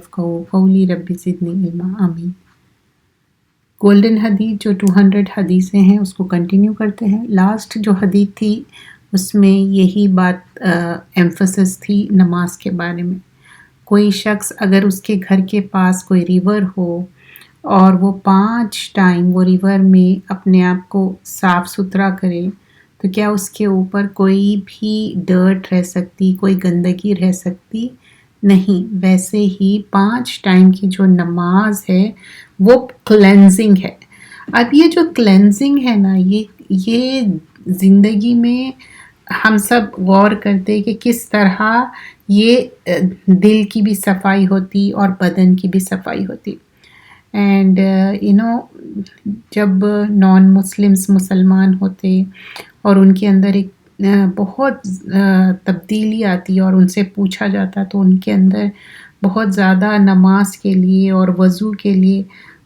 يفقهوا قولي رب زدني علما. آمین. گولڈن حدیث جو 200 حدیثیں ہیں اس کو کنٹینیو کرتے ہیں. لاسٹ جو حدیث تھی اس میں یہی بات ایمفسس تھی نماز کے بارے میں. کوئی شخص اگر اس کے گھر کے پاس کوئی ریور ہو اور وہ 5 ٹائم وہ ریور میں اپنے آپ کو صاف ستھرا کرے تو کیا اس کے اوپر کوئی بھی ڈرٹ رہ سکتی، کوئی گندگی رہ سکتی؟ نہیں. ویسے ہی 5 ٹائم کی جو نماز ہے وہ کلینزنگ ہے. اب یہ جو کلینزنگ ہے نا، یہ زندگی میں ہم سب غور کرتے کہ کس طرح یہ دل کی بھی صفائی ہوتی اور بدن کی بھی صفائی ہوتی. اینڈ جب نان مسلمس مسلمان ہوتے اور ان کے اندر ایک بہت تبدیلی آتی اور ان سے پوچھا جاتا تو ان کے اندر بہت زیادہ نماز کے لیے اور وضو کے لیے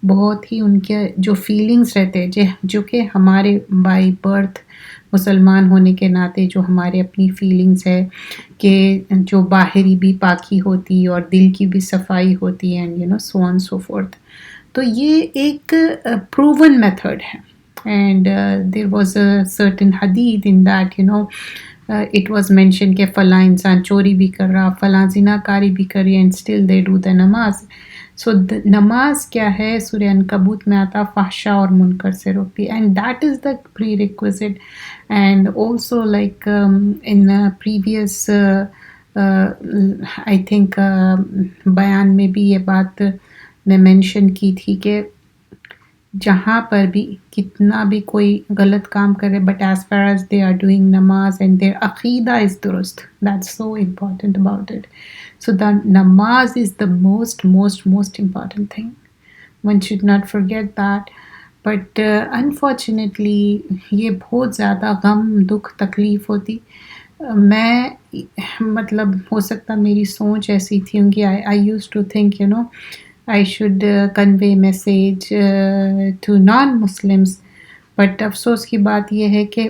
بہت ہی ان کے جو فیلنگز رہتے جو کہ ہمارے بائی برتھ مسلمان ہونے کے ناطے جو ہمارے اپنی فیلنگز ہے کہ جو باہری بھی پاکی ہوتی اور دل کی بھی صفائی ہوتی and so on so forth. تو یہ ایک پروون میتھڈ ہے. And there was a certain حدیث in that it was mentioned کہ فلاں انسان چوری بھی کر رہا، فلاں زنا کاری بھی کر رہی، and still they do the نماز. So نماز کیا ہے؟ سورہ عنکبوت میں آتا فحشا اور منکر سے روکتی، and that is the prerequisite. And also like in previous I think بیان میں بھی یہ بات میں مینشن کی تھی کہ جہاں پر بھی کتنا بھی کوئی غلط کام کرے but as far as they are doing نماز اینڈ دیر عقیدہ از درست، that's so important about it. So the نماز is the most important thing. One should not forget that. But unfortunately یہ بہت زیادہ غم، دکھ، تکلیف ہوتی. میں مطلب ہو سکتا میری سوچ ایسی تھی کہ I used to think I should convey message to non-Muslims. But افسوس کی بات یہ ہے کہ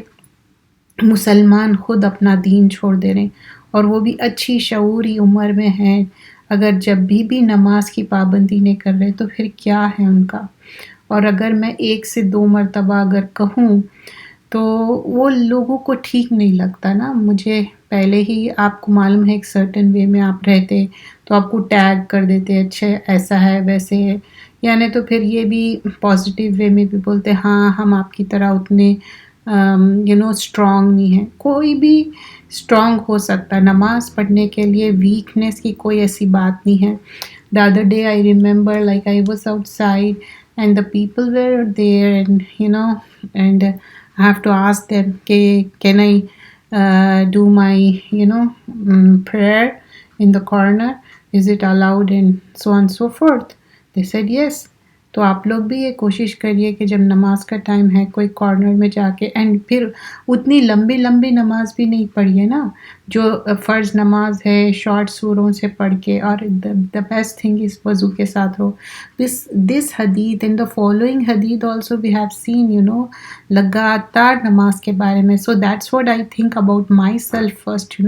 مسلمان خود اپنا دین چھوڑ دے رہے ہیں اور وہ بھی اچھی شعوری عمر میں ہیں. اگر جب بھی نماز کی پابندی نہیں کر رہے تو پھر کیا ہے ان کا. اور اگر میں 1 سے 2 مرتبہ اگر کہوں تو وہ لوگوں کو ٹھیک نہیں لگتا نا. مجھے پہلے ہی آپ کو معلوم ہے ایک سرٹن وے میں آپ رہتے تو آپ کو ٹیگ کر دیتے اچھا ایسا ہے ویسے ہے، یعنی تو پھر یہ بھی پازیٹیو وے میں بھی بولتے ہاں ہم آپ کی طرح اتنے اسٹرانگ نہیں ہیں. کوئی بھی اسٹرانگ ہو سکتا. نماز پڑھنے کے لیے ویکنیس کی کوئی ایسی بات نہیں ہے. The other day I remember like I was outside and the people were there and I have to ask them can I do my prayer in the corner, is it allowed, and so on and so forth. They said yes. تو آپ لوگ بھی یہ کوشش کریے کہ جب نماز کا ٹائم ہے کوئی کارنر میں جا کے، اینڈ پھر اتنی لمبی نماز بھی نہیں پڑھیے نا، جو فرض نماز ہے شارٹ سوروں سے پڑھ کے. اور دا بیسٹ تھنگ از وضو کے ساتھ ہو. دس حدیث اینڈ دا فالوئنگ حدیث آلسو وی ہیو سین لگاتار نماز کے بارے میں. So that's what I think about myself first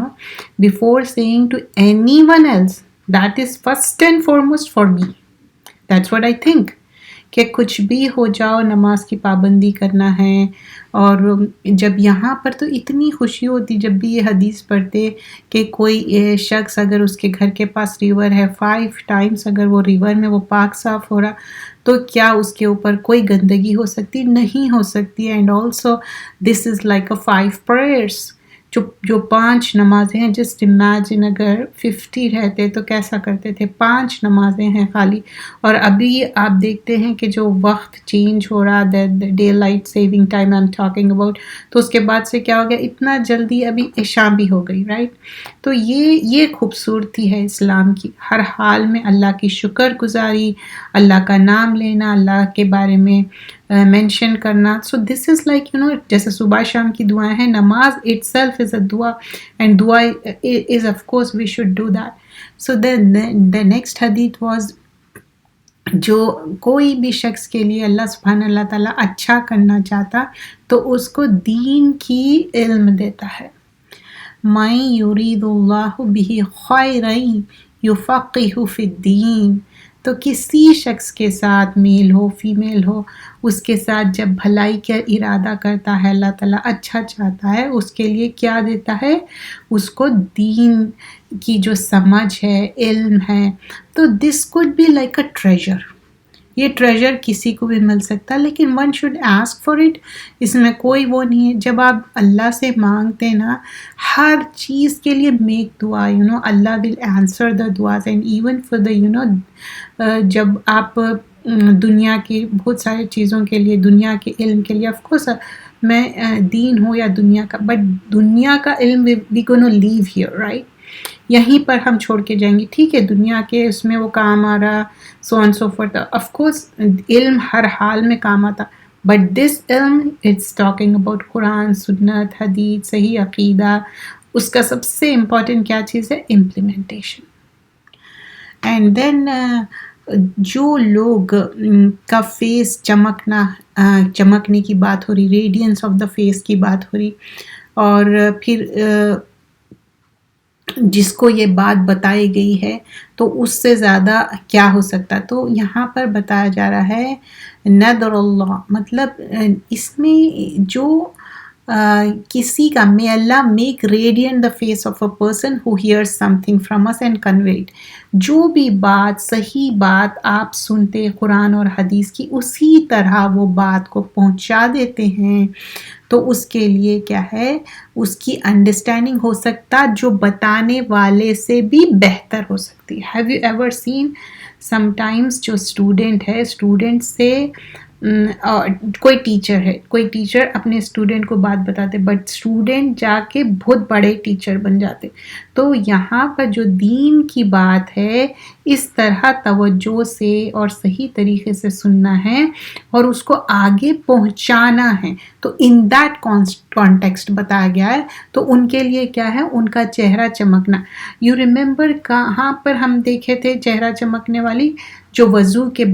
before seeing to anyone else. That is first and foremost for me. That's what I think کہ کچھ بھی ہو جاؤ نماز کی پابندی کرنا ہے. اور جب یہاں پر تو اتنی خوشی ہوتی جب بھی یہ حدیث پڑھتے کہ کوئی شخص اگر اس کے گھر کے پاس ریور ہے 5 ٹائمز اگر وہ ریور میں وہ پاک صاف ہو رہا تو کیا اس کے اوپر کوئی گندگی ہو سکتی؟ نہیں ہو سکتی. And also this is like a 5 prayers جو 5 نمازیں ہیں. جسٹ امیجن اگر 50 رہتے تو کیسا کرتے تھے. 5 نمازیں ہیں خالی. اور ابھی آپ دیکھتے ہیں کہ جو وقت چینج ہو رہا day light saving time I am talking about, تو اس کے بعد سے کیا ہو گیا اتنا جلدی ابھی عشاء بھی ہو گئی، رائٹ. تو یہ خوبصورتی ہے اسلام کی. ہر حال میں اللہ کی شکر گزاری، اللہ کا نام لینا، اللہ کے بارے میں مینشن کرنا. سو دس از لائک جیسے صبح شام کی دعائیں ہیں، نماز اٹ سیلف از اے دعا اینڈ دعا is of course we should do that. So the next حدیث واز جو کوئی بھی شخص کے لیے اللہ سبحانہ اللہ تعالیٰ اچھا کرنا چاہتا تو اس کو دین کی علم دیتا ہے. مَن یُرِیدُ اللّٰهُ بِهِ خَیْرًا یفقہ فی الدین. تو کسی شخص کے ساتھ میل ہو فیمیل ہو، اس کے ساتھ جب بھلائی کا ارادہ کرتا ہے اللہ تعالیٰ، اچھا چاہتا ہے، اس کے لیے کیا دیتا ہے؟ اس کو دین کی جو سمجھ ہے، علم ہے. تو this could be like a treasure. یہ ٹریجر کسی کو بھی مل سکتا ہے، لیکن one should ask for it. اس میں کوئی وہ نہیں ہے. جب آپ اللہ سے مانگتے نا ہر چیز کے لیے میک دعا، اللہ ول آنسر دا دعاز. اینڈ ایون فار دا جب آپ دنیا کی بہت سارے چیزوں کے لیے، دنیا کے علم کے لیے، آف کورس میں دین ہو یا دنیا کا، بٹ دنیا کا علم وی گونا لیو ہیئر، رائٹ؟ یہیں پر ہم چھوڑ کے جائیں گے. ٹھیک ہے، دنیا کے اس میں وہ کام آ رہا، so and so forth. Of course علم ہر حال میں کام آتا، بٹ دس علم اٹس ٹاکنگ اباؤٹ قرآن، سنت، حدیث، صحیح عقیدہ. اس کا سب سے امپورٹنٹ کیا چیز ہے؟ امپلیمنٹیشن. اینڈ دین جو لوگ کا فیس چمکنے کی بات ہو رہی، ریڈینس آف دا فیس کی بات ہو رہی، اور پھر جس کو یہ بات بتائی گئی ہے تو اس سے زیادہ کیا ہو سکتا. تو یہاں پر بتایا جا رہا ہے نظر اللہ، مطلب اس میں جو کسی کا may Allah make radiant the face of a person who hears something from us and convey it. جو بھی بات، صحیح بات آپ سنتے قرآن اور حدیث کی، اسی طرح وہ بات کو پہنچا دیتے ہیں. تو اس کے لیے کیا ہے؟ اس کی انڈرسٹینڈنگ ہو سکتا جو بتانے والے سے بھی بہتر ہو سکتی. Have you ever seen some times جو اسٹوڈنٹ ہے، اسٹوڈنٹ سے کوئی ٹیچر اپنے اسٹوڈنٹ کو بات بتاتے، بٹ اسٹوڈنٹ جا کے بہت بڑے ٹیچر بن جاتے. تو یہاں پر جو دین کی بات ہے، اس طرح توجہ سے اور صحیح طریقے سے سننا ہے اور اس کو آگے پہنچانا ہے. تو ان دیٹ کانٹیکسٹ بتایا گیا ہے. تو ان کے لیے کیا ہے؟ ان کا چہرہ چمکنا. یو ریممبر کہاں پر ہم دیکھے تھے چہرہ چمکنے والی؟ جو وضو کے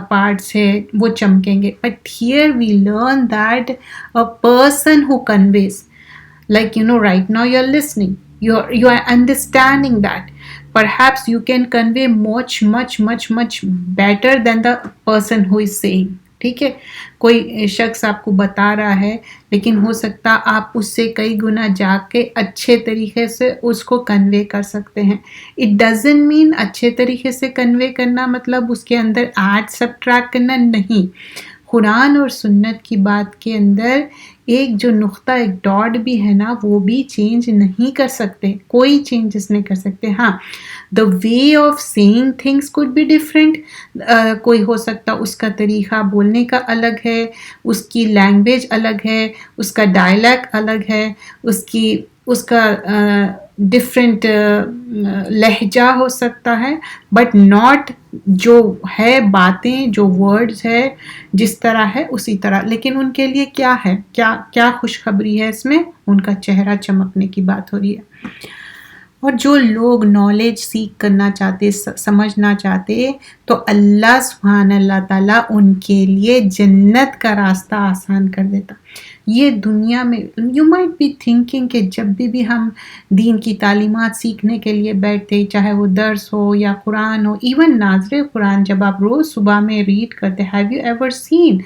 پارٹس ہے وہ چمکیں گے. But here we learn that a person who conveys, like right now you're listening, you are understanding that perhaps you can convey much better than the person who is saying. ٹھیک ہے، کوئی شخص آپ کو بتا رہا ہے، لیکن ہو سکتا آپ اس سے کئی گنا جا کے اچھے طریقے سے اس کو کنوے کر سکتے ہیں. اٹ ڈزنٹ مین اچھے طریقے سے کنوے کرنا مطلب اس کے اندر ایڈ سبٹریکٹ کرنا نہیں. قرآن اور سنت کی بات کے اندر ایک جو نقطہ، ایک ڈاٹ بھی ہے نا، وہ بھی چینج نہیں کر سکتے، کوئی چینجز نہیں کر سکتے. ہاں، the way of seeing things could be different. کوئی ہو سکتا اس کا طریقہ بولنے کا الگ ہے، اس کی لینگویج الگ ہے، اس کا ڈائلیکٹ الگ ہے، اس کا ڈفرینٹ لہجہ ہو سکتا ہے، بٹ ناٹ جو ہے باتیں، جو ورڈز ہے جس طرح ہے اسی طرح. لیکن ان کے لیے کیا ہے، کیا خوشخبری ہے اس میں؟ ان کا چہرہ چمکنے کی بات ہو رہی ہے. اور جو لوگ نالج سیکھ کرنا چاہتے، سمجھنا چاہتے، تو اللہ سبحانہ اللہ تعالیٰ ان کے لیے جنت کا راستہ آسان کر دیتا. یہ دنیا میں یو مائٹ بی تھنکنگ کہ جب بھی ہم دین کی تعلیمات سیکھنے کے لیے بیٹھتے، چاہے وہ درس ہو یا قرآن ہو، ایون ناظر قرآن جب آپ روز صبح میں ریڈ کرتے، have you ever seen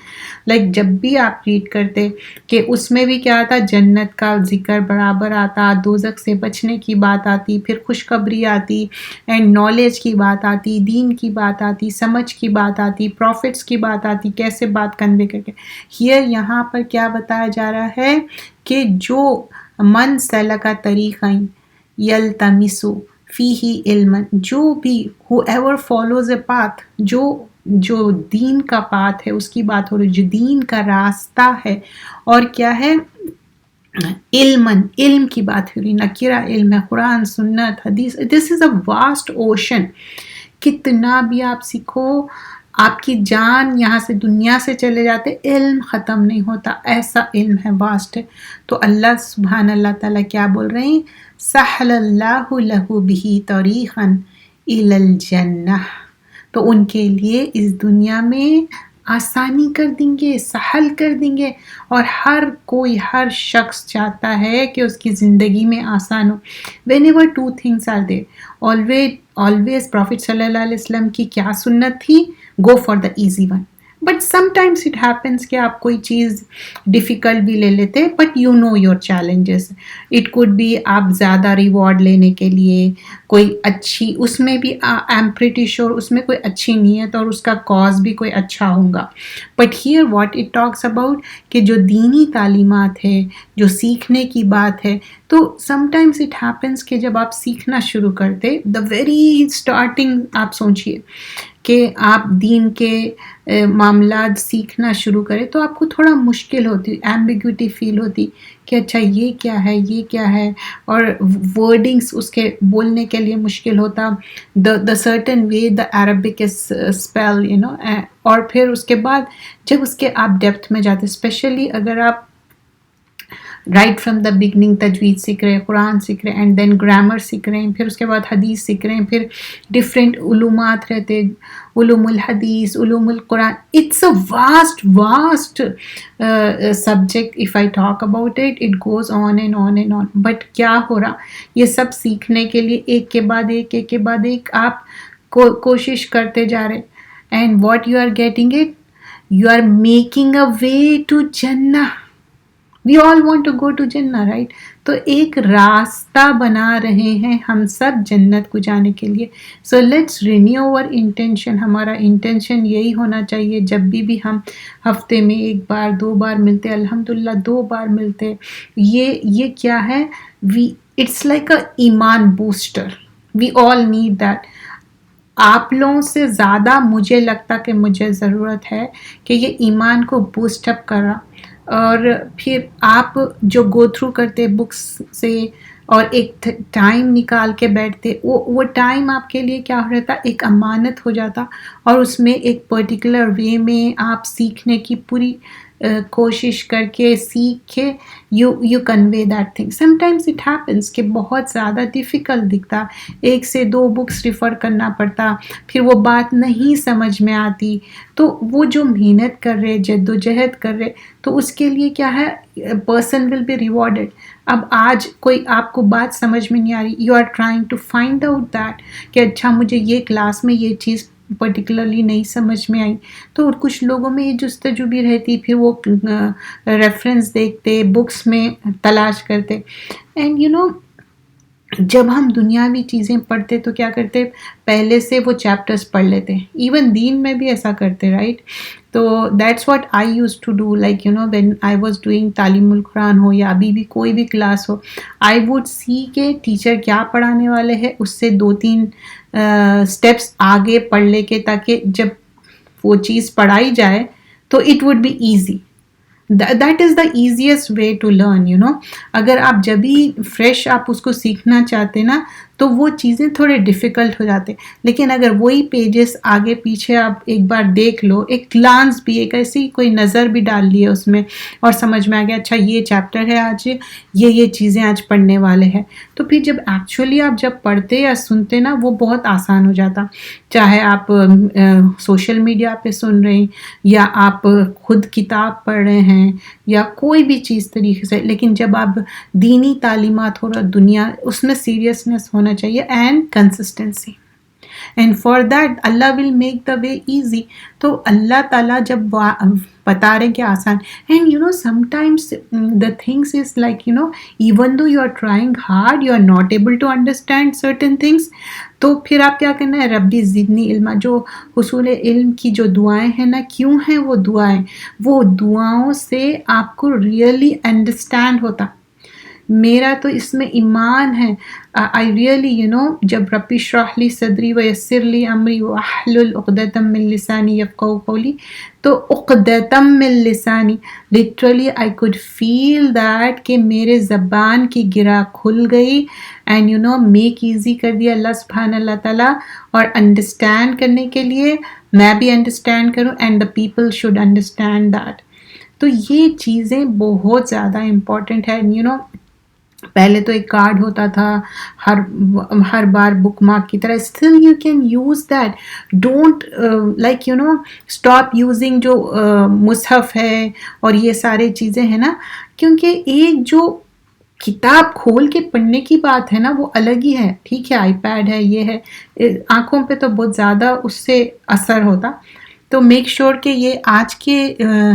like جب بھی آپ ریڈ کرتے کہ اس میں بھی کیا آتا؟ جنت کا ذکر برابر آتا، دوزخ سے بچنے کی بات آتی، پھر خوشخبری آتی، اینڈ نالج کی بات آتی، دین کی بات آتی، سمجھ کی بات آتی، پروفٹس کی بات آتی، کیسے بات کنوے کر کے. یہاں پر کیا بتایا جا رہا ہے کہ جو من سلک طریقا یلتمس فیہ علما، جو بھی whoever follows a path، جو دین کا پاتھ ہے اس کی بات ہو رہی، جو دین کا راستہ ہے، اور کیا ہے؟ علم کی بات ہو رہی. نکیرہ علم ہے، قرآن، سنت، حدیث. دس از اے واسٹ اوشن. کتنا بھی آپ سیکھو، آپ کی جان یہاں سے دنیا سے چلے جاتے، علم ختم نہیں ہوتا. ایسا علم ہے، واسٹ ہے. تو اللہ سبحانہ اللہ تعالیٰ کیا بول رہے ہیں؟ سہل اللہ لہ بہ طریقا الی الجنہ. تو ان کے لیے اس دنیا میں آسانی کر دیں گے، سہل کر دیں گے، اور ہر کوئی، ہر شخص چاہتا ہے کہ اس کی زندگی میں آسان ہو. Whenever two things are there, always prophet صلی اللہ علیہ وسلم کی کیا سنت تھی؟ Go for the easy one. But sometimes it happens کہ آپ کوئی چیز ڈیفیکلٹ بھی لے لیتے، but you know your challenges. It could be آپ زیادہ ریوارڈ لینے کے لیے کوئی اچھی، اس میں بھی آئی ایم پریٹی شیور اس میں کوئی اچھی نیت اور اس کا کاز بھی کوئی اچھا ہوگا. But here what it talks about کہ جو دینی تعلیمات ہے، جو سیکھنے کی بات ہے، تو سم ٹائمس اٹ ہیپنس کہ جب آپ سیکھنا شروع کرتے، دا ویری اسٹارٹنگ آپ سوچئے کہ آپ دین کے معاملات سیکھنا شروع کریں تو آپ کو تھوڑا مشکل ہوتی، ایمبیگوٹی فیل ہوتی کہ اچھا یہ کیا ہے، یہ کیا ہے، اور ورڈنگس اس کے بولنے کے لیے مشکل ہوتا، the certain way the Arabic spell اور پھر اس کے بعد جب اس کے آپ ڈیپتھ میں جاتے، اسپیشلی اگر آپ رائٹ فرام دا بگننگ تجوید سیکھ رہے ہیں، قرآن سیکھ رہے ہیں، اینڈ دین گرامر سیکھ رہے ہیں، پھر اس کے بعد حدیث سیکھ رہے ہیں، پھر ڈفرینٹ علومات رہتے، علوم الحدیث، علوم القرآن. It's a vast subject. If I talk about it goes on and on and on. But کیا ہو رہا، یہ سب سیکھنے کے لیے ایک کے بعد ایک، ایک کے بعد ایک آپ کوشش کرتے جا رہے، and what you are getting it, you are making a way to جنہ. We all want to go to Jannah, right? تو ایک راستہ بنا رہے ہیں ہم سب جنت کو جانے کے لیے. So let's renew our intention. ہمارا انٹینشن یہی ہونا چاہیے جب بھی ہم ہفتے میں ایک بار، 2 بار ملتے، الحمدللہ 2 بار ملتے. یہ کیا ہے؟ It's like a ایمان booster. We all need that. آپ لوگوں سے زیادہ مجھے لگتا کہ مجھے ضرورت ہے کہ یہ ایمان کو بوسٹ اپ کرا. اور پھر آپ جو گو تھرو کرتے بکس سے اور ایک ٹائم نکال کے بیٹھتے، وہ ٹائم آپ کے لیے کیا ہو رہتا، ایک امانت ہو جاتا، اور اس میں ایک پرٹیکولر وے میں آپ سیکھنے کی پوری کوشش کر کے سیکھ کے you convey that thing. Some times it happens کہ بہت زیادہ ڈیفیکلٹ دکھتا، 1 سے 2 بکس ریفر کرنا پڑتا، پھر وہ بات نہیں سمجھ میں آتی. تو وہ جو محنت کر رہے، جد و جہد کر رہے، تو اس کے لیے کیا ہے، پرسن ول بی ریوارڈیڈ. اب آج کوئی آپ کو بات سمجھ میں نہیں آ رہی، you are trying to find out that کہ اچھا مجھے یہ کلاس میں یہ چیز پرٹیکولرلی نہیں سمجھ میں آئی. تو کچھ لوگوں میں یہ جستجو بھی رہتی، پھر وہ ریفرنس دیکھتے، بکس میں تلاش کرتے. اینڈ جب ہم دنیاوی چیزیں پڑھتے تو کیا کرتے، پہلے سے وہ چیپٹرز پڑھ لیتے. ایون دین میں بھی ایسا کرتے، رائٹ؟ تو that's what I used to do, like when I was doing تعلیم القرآن ہو یا ابھی بھی کوئی بھی کلاس ہو، آئی ووڈ سی کہ ٹیچر کیا پڑھانے والے ہیں، اس سے 2-3 اسٹیپس آگے پڑھ لے کے، تاکہ جب وہ چیز پڑھائی جائے تو it would be easy. That is the easiest way to learn. اگر آپ جب بھی فریش آپ اس کو سیکھنا چاہتے نا، تو وہ چیزیں تھوڑے ڈیفیکلٹ ہو جاتے. لیکن اگر وہی پیجز آگے پیچھے آپ ایک بار دیکھ لو، ایک گلانس بھی، ایک ایسی کوئی نظر بھی ڈال لیے اس میں، اور سمجھ میں آ گیا اچھا یہ چیپٹر ہے آج، یہ چیزیں آج پڑھنے والے ہیں، تو پھر جب ایکچولی آپ جب پڑھتے یا سنتے نا، وہ بہت آسان ہو جاتا. چاہے آپ سوشل میڈیا پہ سن رہے ہیں، یا آپ خود کتاب پڑھ رہے ہیں، یا کوئی بھی چیز طریقے سے. لیکن جب آپ دینی تعلیمات ہو رہا دنیا، اس میں سیریسنس ہونا چاہیے and consistency. And for that اللہ will make the way easy. تو اللہ تعالیٰ جب بتا رہے کہ آسان، and sometimes the things is like even though you are trying hard, you are not able to understand certain things. تو پھر آپ کیا کرنا ہے، ربی زدنی علما. جو حصول علم کی جو دعائیں ہیں نا، کیوں ہیں وہ دعائیں؟ وہ دعاؤں سے آپ کو ریئلی انڈرسٹینڈ ہوتا. میرا تو اس میں ایمان ہے. آئی ریئلی جب رب اشرح لی صدری ویسر لی امری واحلل عقدۃ من لسانی یفقہوا قولی، تو عقدۃ من لسانی، literally I could feel that کہ میرے زبان کی گرہ کھل گئی، اینڈ میک ایزی کر دیا اللہ سبحانہ اللہ تعالیٰ. اور انڈرسٹینڈ کرنے کے لیے میں بھی انڈرسٹینڈ کروں، and the people should understand that. تو یہ چیزیں بہت زیادہ امپورٹنٹ ہے. پہلے تو ایک کارڈ ہوتا تھا ہر بار بک مارک کی طرح. Still you can use that. Don't like stop using جو مصحف ہے اور یہ سارے چیزیں ہیں نا, کیونکہ ایک جو کتاب کھول کے پڑھنے کی بات ہے نا وہ الگ ہی ہے. ٹھیک ہے آئی پیڈ ہے یہ ہے, آنکھوں پہ تو بہت زیادہ اس سے اثر ہوتا. تو میک شور کہ یہ آج کے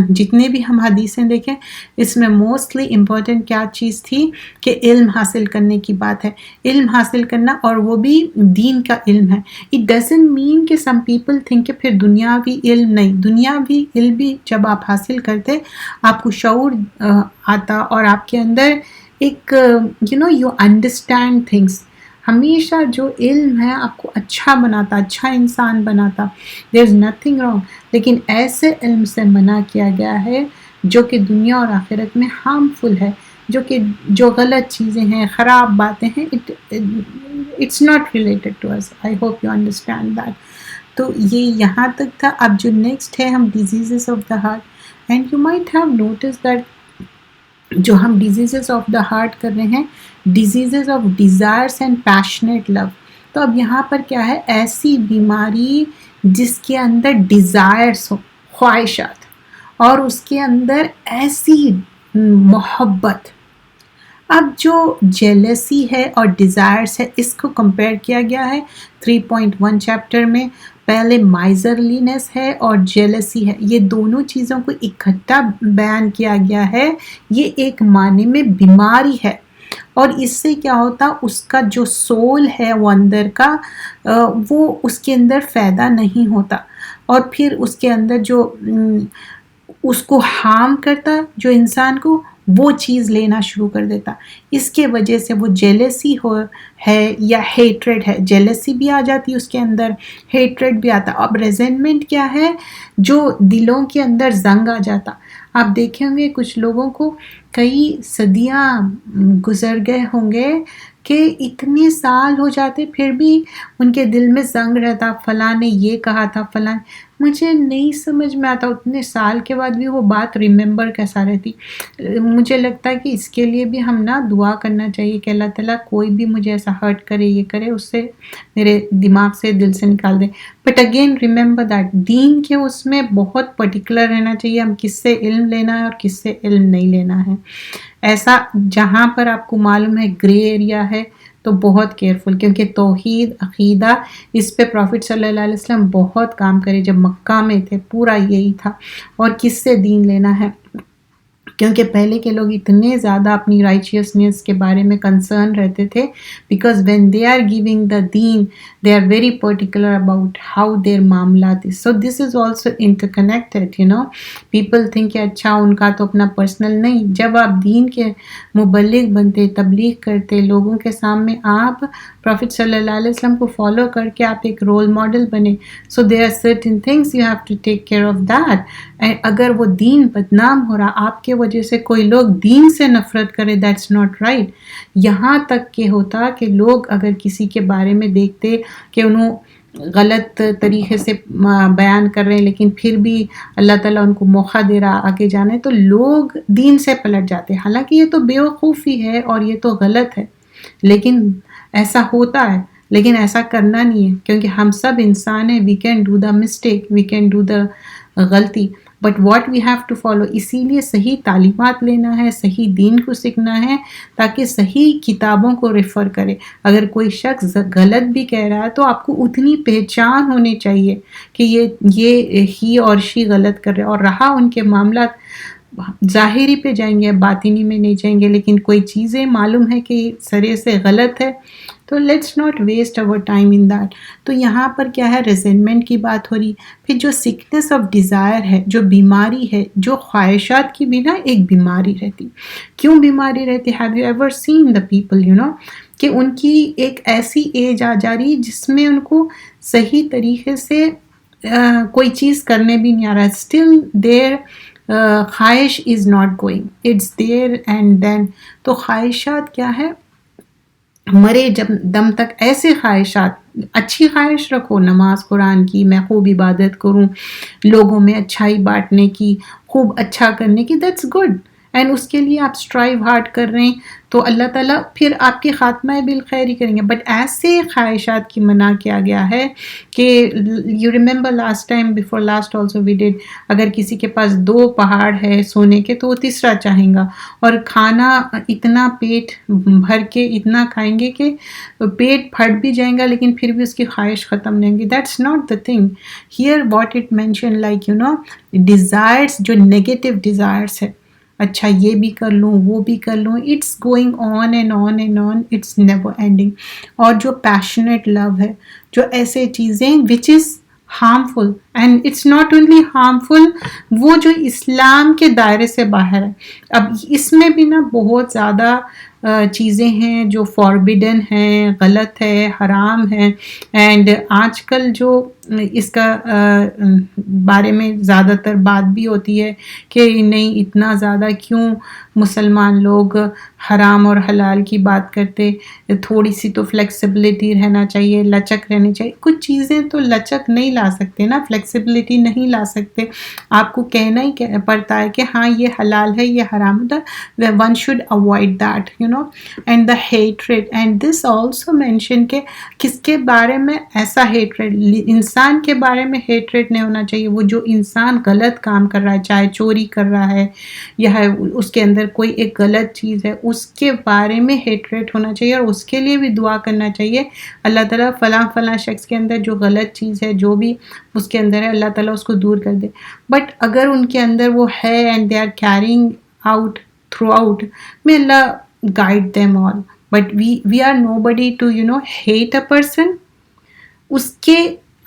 جتنے بھی ہم حدیثیں دیکھیں اس میں موسٹلی امپورٹنٹ کیا چیز تھی کہ علم حاصل کرنے کی بات ہے. علم حاصل کرنا, اور وہ بھی دین کا علم ہے. اٹ ڈزنٹ مین کہ سم پیپل تھنک کہ پھر دنیاوی علم نہیں. دنیاوی علم بھی جب آپ حاصل کرتے آپ کو شعور آتا اور آپ کے اندر ایک یو انڈرسٹینڈ تھنگس. ہمیشہ جو علم ہے آپ کو اچھا بناتا, اچھا انسان بناتا. دیر از نتھنگ رانگ. لیکن ایسے علم سے منع کیا گیا ہے جو کہ دنیا اور آخرت میں ہارمفل ہے, جو غلط چیزیں ہیں, خراب باتیں ہیں. It's not related to us. I hope you understand that. تو یہ یہاں تک تھا. اب جو نیکسٹ ہے ہم diseases of the heart. And you might have notice that جو ہم ڈیزیزز آف دا ہارٹ کر رہے ہیں, diseases of desires and passionate love. تو اب یہاں پر کیا ہے, ایسی بیماری جس کے اندر ڈیزائرس ہو, خواہشات, اور اس کے اندر ایسی محبت. اب جو جیلسی ہے اور ڈیزائرس ہے اس کو کمپیئر کیا گیا ہے 3.1 چیپٹر میں. پہلے مائزرلینس ہے اور جیلسی ہے, یہ دونوں چیزوں کو اکٹھا بیان کیا گیا ہے. یہ ایک معنی میں بیماری ہے, اور اس سے کیا ہوتا, اس کا جو سول ہے وہ اندر کا وہ اس کے اندر پیدا نہیں ہوتا, اور پھر اس کے اندر جو اس کو ہارم کرتا جو انسان کو, وہ چیز لینا شروع کر دیتا. اس کے وجہ سے وہ جیلسی ہے یا ہیٹریڈ ہے. جیلسی بھی آ جاتی اس کے اندر, ہیٹریڈ بھی آتا. اب ریزنمنٹ کیا ہے, جو دلوں کے اندر زنگ آ جاتا. آپ دیکھیں گے کچھ لوگوں کو کئی صدیاں گزر گئے ہوں گے کہ اتنے سال ہو جاتے پھر بھی ان کے دل میں زنگ رہتا, فلاں نے یہ کہا تھا, فلاں. مجھے نہیں سمجھ میں آتا اتنے سال کے بعد بھی وہ بات ریممبر کیسا رہتی. مجھے لگتا ہے کہ اس کے لیے بھی ہم نا دعا کرنا چاہیے کہ اللہ تعالیٰ کوئی بھی مجھے ایسا ہرٹ کرے, یہ کرے, اس سے میرے دماغ سے, دل سے نکال دے. بٹ اگین ریممبر دیٹ دین کے اس میں بہت پرٹیکولر رہنا چاہیے, ہم کس سے علم لینا ہے اور کس سے علم نہیں لینا ہے. ایسا جہاں پر آپ کو معلوم ہے گرے ایریا ہے تو بہت کیئرفل, کیونکہ توحید عقیدہ اس پہ پروفٹ صلی اللہ علیہ وسلم بہت کام کرے جب مکہ میں تھے. پورا یہی تھا. اور کس سے دین لینا ہے, کیونکہ پہلے کے لوگ اتنے زیادہ اپنی رائچیسنس کے بارے میں کنسرن رہتے تھے, because when they are giving the دین they are very particular about how their معاملات. So this is also interconnected. People think کہ اچھا ان کا تو اپنا پرسنل نہیں. جب آپ دین کے مبلغ بنتے, تبلیغ کرتے, لوگوں کے سامنے آپ پروفٹ صلی اللہ علیہ وسلم کو فالو کر کے آپ ایک رول ماڈل بنے. So there are certain things you have to take care of that. اگر وہ دین بدنام ہو رہا آپ کے وجہ سے, کوئی لوگ دین سے نفرت کرے, دیٹس ناٹ رائٹ. یہاں تک کہ ہوتا کہ لوگ اگر کسی کے بارے میں دیکھتے کہ انہوں غلط طریقے سے بیان کر رہے ہیں لیکن پھر بھی اللہ تعالیٰ ان کو موقع دے رہا آگے جانے, تو لوگ دین سے پلٹ جاتے. حالانکہ یہ تو بیوقوفی ہے اور یہ تو غلط ہے, لیکن ایسا ہوتا ہے. لیکن ایسا کرنا نہیں ہے, کیونکہ ہم سب انسان ہیں. We can do the mistake, we can do the غلطی, but what we have to follow. اسی لیے صحیح تعلیمات لینا ہے, صحیح دین کو سیکھنا ہے, تاکہ صحیح کتابوں کو ریفر کرے. اگر کوئی شخص غلط بھی کہہ رہا ہے تو آپ کو اتنی پہچان ہونی چاہیے کہ یہ ہی اور شی غلط کر رہے, اور رہا ان کے معاملات ظاہری پہ جائیں گے, باطنی میں نہیں جائیں گے, لیکن کوئی چیزیں معلوم ہے کہ سرے سے غلط ہے, تو لیٹس ناٹ ویسٹ اور ٹائم ان دیٹ. تو یہاں پر کیا ہے, ریزنمنٹ کی بات ہو رہی. پھر جو سکنس آف ڈیزائر ہے, جو بیماری ہے, جو خواہشات کی بھی نا ایک بیماری رہتی. کیوں بیماری رہتی؟ Have you ever seen the people کہ ان کی ایک ایسی ایج آ جا رہی جس میں ان کو صحیح طریقے سے کوئی چیز کرنے بھی نہیں آ رہا ہے. اسٹل دیر خواہش is not going, it's there and then. تو خواہشات کیا ہے, مرے جب دم تک ایسے خواہشات. اچھی خواہش رکھو, نماز قرآن کی, میں خوب عبادت کروں, لوگوں میں اچھائی بانٹنے کی, خوب اچھا کرنے کی, دیٹس گڈ. اینڈ اس کے لیے آپ اسٹرائیو ہارڈ کر رہے ہیں تو اللہ تعالیٰ پھر آپ کی خاتمہ بالخیر ہی کریں گے. بٹ ایسے خواہشات کی منع کیا گیا ہے کہ you remember last time before last also we did, اگر کسی کے پاس 2 پہاڑ ہے سونے کے تو وہ تیسرا چاہیں گا, اور کھانا اتنا پیٹ بھر کے اتنا کھائیں گے کہ پیٹ پھٹ بھی جائیں گا لیکن پھر بھی اس کی خواہش ختم نہیں ہوگی. That's not the thing here what it mention, like desires جو نیگیٹو ڈیزائرس ہے, اچھا یہ بھی کر لوں وہ بھی کر لوں, it's going on and on and on, it's never ending. اور جو پیشنیٹ لو ہے, جو ایسے چیزیں which is harmful, and it's not only harmful, وہ جو اسلام کے دائرے سے باہر ہے. اب اس میں بھی نا بہت زیادہ چیزیں ہیں جو فاربیڈن ہیں, غلط ہے, حرام ہے. اینڈ آج کل جو اس کا بارے میں زیادہ تر بات بھی ہوتی ہے کہ نہیں اتنا زیادہ کیوں مسلمان لوگ حرام اور حلال کی بات کرتے, تھوڑی سی تو فلیکسیبلٹی رہنا چاہیے, لچک رہنی چاہیے. کچھ چیزیں تو لچک نہیں لا سکتے نا, فلیکسیبلٹی نہیں لا سکتے, آپ کو کہنا ہی پڑتا ہے کہ ہاں یہ حلال ہے یہ حرام ہے, one should avoid that and the hatred. And this also mention کہ کس کے بارے میں ایسا ہیٹریڈ, انسان کے بارے میں ہیٹریڈ نہیں ہونا چاہیے. وہ جو انسان غلط کام کر رہا ہے, چاہے چوری کر رہا ہے یا اس کے اندر کوئی ایک غلط چیز ہے, اس کے بارے میں ہیٹریڈ ہونا چاہیے, اور اس کے لیے بھی دعا کرنا چاہیے اللہ تعالیٰ فلاں شخص کے اندر جو غلط چیز ہے جو بھی اس کے اندر ہے اللہ تعالیٰ اس کو دور کر دے. بٹ اگر ان کے اندر وہ ہے and they are carrying out throughout, may اللہ guide them all, but we are nobody to hate a person. اس کے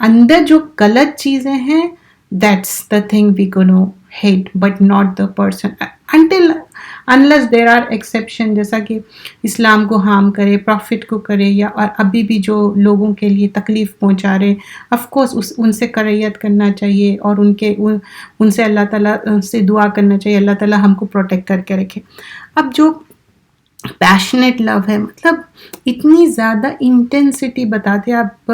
اندر جو غلط چیزیں ہیں that's the thing we gonna hate, but not the person unless there are exception, جیسا کہ اسلام کو harm کرے, پروفٹ کو کرے, یا اور ابھی بھی جو لوگوں کے لیے تکلیف پہنچا رہے, آف کورس ان سے کریت کرنا چاہیے اور ان سے اللہ تعالیٰ سے دعا کرنا چاہیے اللہ تعالیٰ ہم کو پروٹیکٹ کر کے رکھے. اب جو پیشنیٹ لو ہے, مطلب اتنی زیادہ انٹینسٹی بتاتے, اب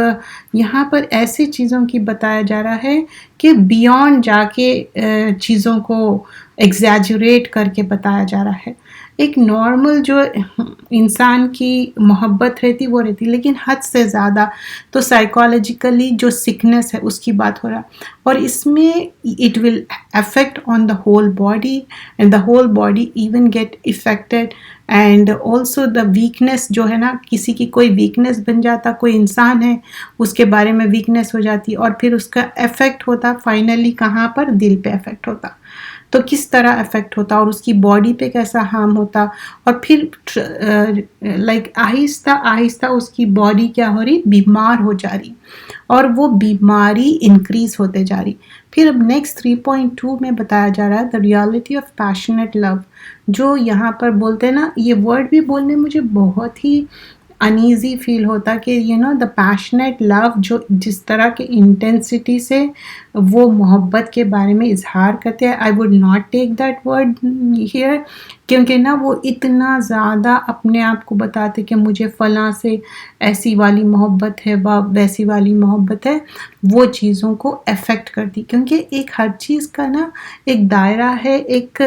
یہاں پر ایسی چیزوں کی بتایا جا رہا ہے کہ بیونڈ جا کے چیزوں کو ایگزیجریٹ کر کے بتایا جا رہا ہے. ایک نارمل جو انسان کی محبت رہتی وہ رہتی, لیکن حد سے زیادہ تو سائیکالوجیکلی جو سکنس ہے اس کی بات ہو رہا, اور اس میں it will affect on the whole body, and the whole body even get affected. And also the weakness جو ہے نا, کسی کی کوئی ویکنیس بن جاتا, کوئی انسان ہے اس کے بارے میں ویکنیس ہو جاتی, اور پھر اس کا افیکٹ ہوتا فائنلی کہاں پر, دل پہ افیکٹ ہوتا. تو کس طرح افیکٹ ہوتا اور اس کی باڈی پہ کیسا ہارم ہوتا, اور پھر لائک آہستہ آہستہ اس کی باڈی کیا ہو رہی, بیمار ہو جا رہی, اور وہ بیماری انکریز ہوتے جا رہی. پھر اب نیکسٹ 3.2 میں بتایا جا رہا ہے دا ریالٹی آف پیشنیٹ لو, جو یہاں پر بولتے ہیں نا, یہ ورڈ بھی بولنے مجھے بہت ہی انیزی فیل ہوتا کہ دا پیشنیٹ لو, جو جس طرح کے انٹینسٹی سے وہ محبت کے بارے میں اظہار کرتے ہیں, I would not take that word here, کیونکہ نا وہ اتنا زیادہ اپنے آپ کو بتاتے کہ مجھے فلاں سے ایسی والی محبت ہے ویسی والی محبت ہے, وہ چیزوں کو افیکٹ کرتی. کیونکہ ایک ہر چیز کا نا ایک دائرہ ہے, ایک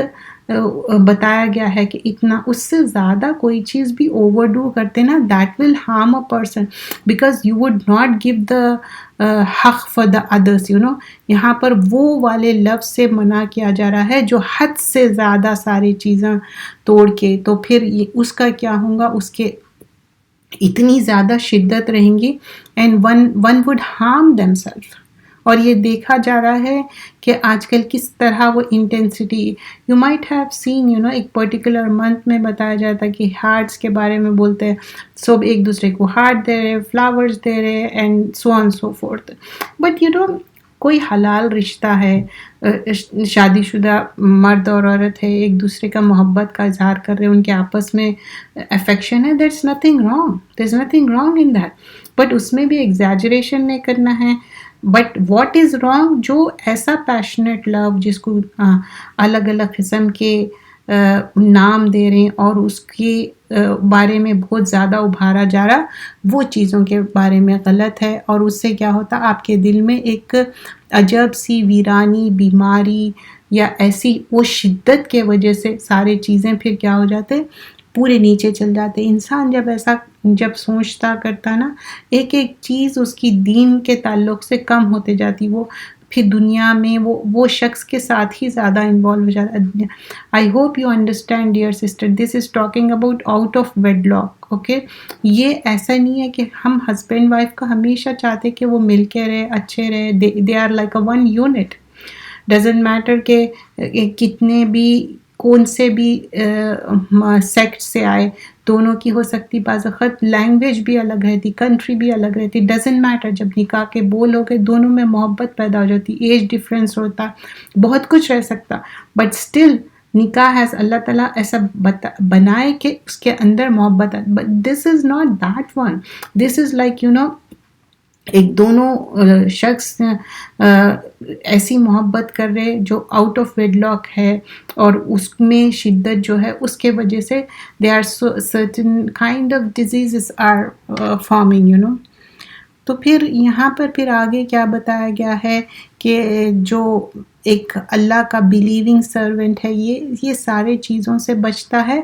بتایا گیا ہے کہ اتنا, اس سے زیادہ کوئی چیز بھی اوور ڈو کرتے نا, that will harm a person, because you would not give the حق فار دا ادرس. یہاں پر وہ والے لفظ سے منع کیا جا رہا ہے جو حد سے زیادہ ساری چیزیں توڑ کے, تو پھر اس کا کیا ہوگا, اس کے اتنی زیادہ شدت رہیں گی, and one would harm them self. اور یہ دیکھا جا رہا ہے کہ آج کل کس طرح وہ intensity, you might have seen ایک پرٹیکولر منتھ میں بتایا جاتا ہے کہ ہارٹس کے بارے میں بولتے ہیں, سب ایک دوسرے کو ہارٹ دے رہے, فلاورز دے رہے, and so on so forth. But کوئی حلال رشتہ ہے, شادی شدہ مرد اور عورت ہے, ایک دوسرے کا محبت کا اظہار کر رہے, ان کے آپس میں افیکشن ہے, that's nothing wrong, there is nothing wrong in that. But اس میں بھی ایگزیجریشن نہیں کرنا ہے. بٹ واٹ از رانگ, جو ایسا پیشنیٹ لو جس کو الگ الگ قسم کے نام دے رہے ہیں اور اس کے بارے میں بہت زیادہ ابھارا جا رہا, وہ چیزوں کے بارے میں غلط ہے. اور اس سے کیا ہوتا, آپ کے دل میں ایک عجب سی ویرانی, بیماری, یا ایسی وہ شدت کے وجہ سے سارے چیزیں پھر کیا ہو جاتے پورے نیچے چل جاتے. انسان جب سوچتا کرتا نا ایک ایک چیز اس کی دین کے تعلق سے کم ہوتے جاتی, وہ پھر دنیا میں وہ شخص کے ساتھ ہی زیادہ انوالو ہو جاتا. I hope you understand dear sister, this is talking about out of wedlock. Okay, یہ ایسا نہیں ہے کہ ہم ہسبینڈ وائف کا ہمیشہ چاہتے کہ وہ مل کے رہے, اچھے رہے, they are like a one unit. Doesn't matter کہ کتنے بھی کون سے بھی سیکٹ سے آئے, دونوں کی ہو سکتی بعض وقت لینگویج بھی الگ رہتی, کنٹری بھی الگ رہتی, ڈزنٹ میٹر. جب نکاح کے بول ہو گئے دونوں میں محبت پیدا ہو جاتی, ایج ڈفرینس ہوتا, بہت کچھ رہ سکتا, بٹ اسٹل نکاح ہے اللہ تعالیٰ ایسا بنائے کہ اس کے اندر محبت ہے. But this is not that one, this is like ایک دونوں شخص ایسی محبت کر رہے جو آؤٹ آف ویڈ لاک ہے, اور اس میں شدت جو ہے اس کے وجہ سے they are certain kind of diseases are forming تو پھر یہاں پر پھر آگے کیا بتایا گیا ہے کہ جو ایک اللہ کا بلیونگ سرونٹ ہے یہ سارے چیزوں سے بچتا ہے.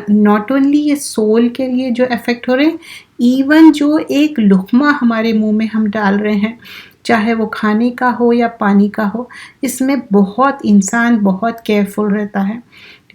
ناٹ اونلی یہ سول کے لیے جو افیکٹ ہو رہے ہیں, ایون جو ایک لقمہ ہمارے منہ میں ہم ڈال رہے ہیں, چاہے وہ کھانے کا ہو یا پانی کا ہو, اس میں بہت انسان بہت کیئرفل رہتا ہے.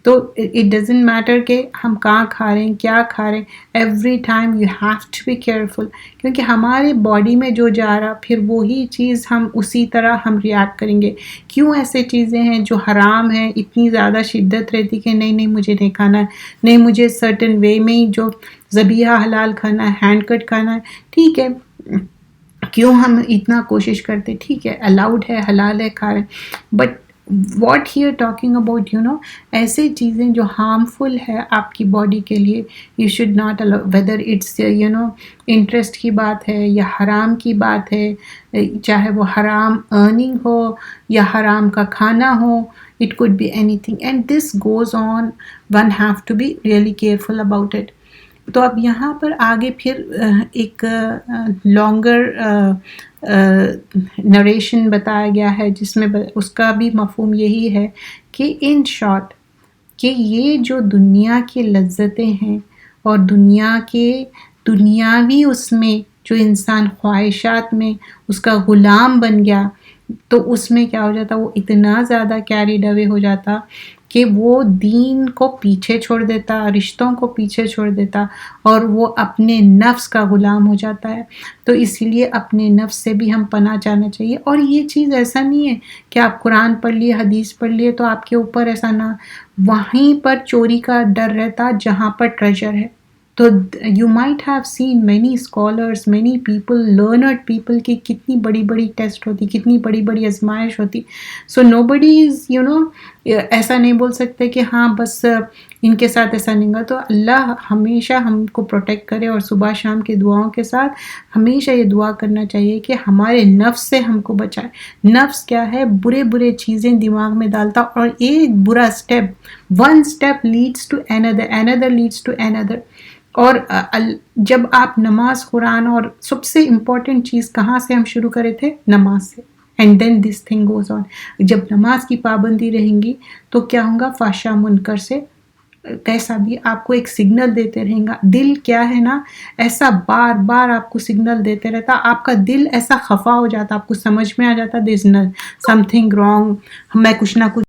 تو اٹ ڈزنٹ میٹر کہ ہم کہاں کھا رہے ہیں, کیا کھا رہے ہیں, every time you have to be careful, کیونکہ ہمارے باڈی میں جو جا رہا پھر وہی چیز ہم اسی طرح ہم ریئیکٹ کریں گے. کیوں ایسے چیزیں ہیں جو حرام ہیں اتنی زیادہ شدت رہتی کہ نہیں مجھے نہیں کھانا ہے, نہیں مجھے سرٹن وے میں ہی جو ذبیحہ حلال کھانا ہے, ہینڈ کٹ کھانا ہے, ٹھیک ہے, کیوں ہم اتنا کوشش کرتے, ٹھیک ہے الاؤڈ ہے, حلال ہے, کھا رہے ہیں, but what he or talking about ایسے چیزیں جو ہارمفل ہے آپ کی باڈی کے لیے, you should not allow, whether its interest کی بات ہے یا حرام کی بات ہے, چاہے وہ حرام ارننگ ہو یا حرام کا کھانا ہو, it could be anything and this goes on, one have to be really careful about it. تو اب یہاں پر آگے پھر ایک لانگر نریشن بتایا گیا ہے جس میں اس کا بھی مفہوم یہی ہے کہ ان شارٹ کہ یہ جو دنیا کی لذتیں ہیں اور دنیا کے دنیاوی اس میں جو انسان خواہشات میں اس کا غلام بن گیا, تو اس میں کیا ہو جاتا, وہ اتنا زیادہ کیریڈ اوے ہو جاتا کہ وہ دین کو پیچھے چھوڑ دیتا, رشتوں کو پیچھے چھوڑ دیتا, اور وہ اپنے نفس کا غلام ہو جاتا ہے. تو اسی لیے اپنے نفس سے بھی ہم پناہ چاہنا چاہیے. اور یہ چیز ایسا نہیں ہے کہ آپ قرآن پڑھ لیے, حدیث پڑھ لیے تو آپ کے اوپر ایسا نہ, وہیں پر چوری کا ڈر رہتا جہاں پر ٹریجر ہے. تو you might have seen many scholars, many people, learned people کی کتنی بڑی بڑی ٹیسٹ ہوتی, کتنی بڑی بڑی آزمائش ہوتی. سو نو بڈی از ایسا نہیں بول سکتے کہ ہاں بس ان کے ساتھ ایسا نہیں گا. تو اللہ ہمیشہ ہم کو پروٹیکٹ کرے, اور صبح شام کی دعاؤں کے ساتھ ہمیشہ یہ دعا کرنا چاہیے کہ ہمارے نفس سے ہم کو بچائے. نفس کیا ہے, برے برے چیزیں دماغ میں ڈالتا, اور ایک برا step, one step leads to another, another leads to another. اور جب آپ نماز, قرآن, اور سب سے امپورٹنٹ چیز کہاں سے ہم شروع کرے تھے, نماز سے, and then this thing goes on. جب نماز کی پابندی رہیں گی تو کیا ہوگا, فحشا منکر سے کیسا بھی آپ کو ایک سگنل دیتے رہیں گا. دل کیا ہے نا, ایسا بار بار آپ کو سگنل دیتے رہتا, آپ کا دل ایسا خفا ہو جاتا, آپ کو سمجھ میں آ جاتا دیر از سم تھنگ رانگ, میں کچھ نہ کچھ